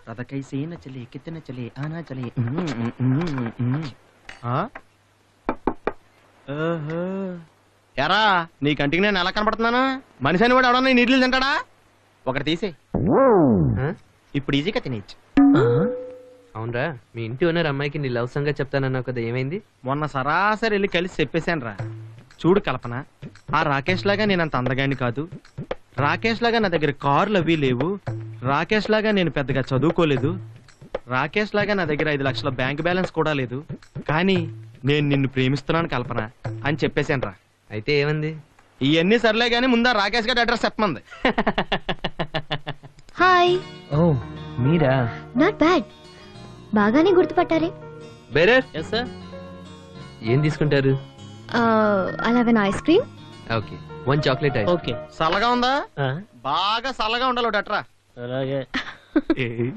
राधा कैसे न चले कितने चले आना चले ఎరా నీ కంటికి నేను ఎలా కనపడుతున్నాను? మనిషి అని కూడా ఎవడన్నా నీళ్ళు తింటాడా? ఒకటి తీసే ఇప్పుడు ఈజీగా తినేయచ్చు. అవునరా, మీ ఇంటి ఓనర్ అమ్మాయికి నీ లవ్ సంగతి చెప్తానన్నావు కదా, ఏమైంది? మొన్న సరాసరి వెళ్ళి కలిసి చెప్పేశాను రా. చూడు కల్పన, ఆ రాకేష్ లాగా నేను అంత అందగాని కాదు, రాకేష్ లాగా నా దగ్గర కార్లు అవి లేవు, రాకేష్ లాగా నేను పెద్దగా చదువుకోలేదు, రాకేష్ లాగా నా దగ్గర 5 లక్షల బ్యాంక్ బ్యాలెన్స్ కూడా లేదు, కానీ నేను నిన్ను ప్రేమిస్తున్నాను కల్పన అని చెప్పేశాను రా. అయితే ఏమంది? ఇవన్నీ సర్లే గానీ ముందా రాకేష్ గారి అడ్రస్ చెప్పమంది. హాయ్. ఓ మీరా? నాట్ బ్యాడ్, బాగానే గుర్తుపట్టారే. బేరర్. yes sir. ఏం తీసుకుంటారు? I'll have an ice cream. Okay, 1 chocolate ice. Okay. చల్లగా ఉందా? బాగా చల్లగా ఉండాలి ఒకటి అట్రా. అలాగే.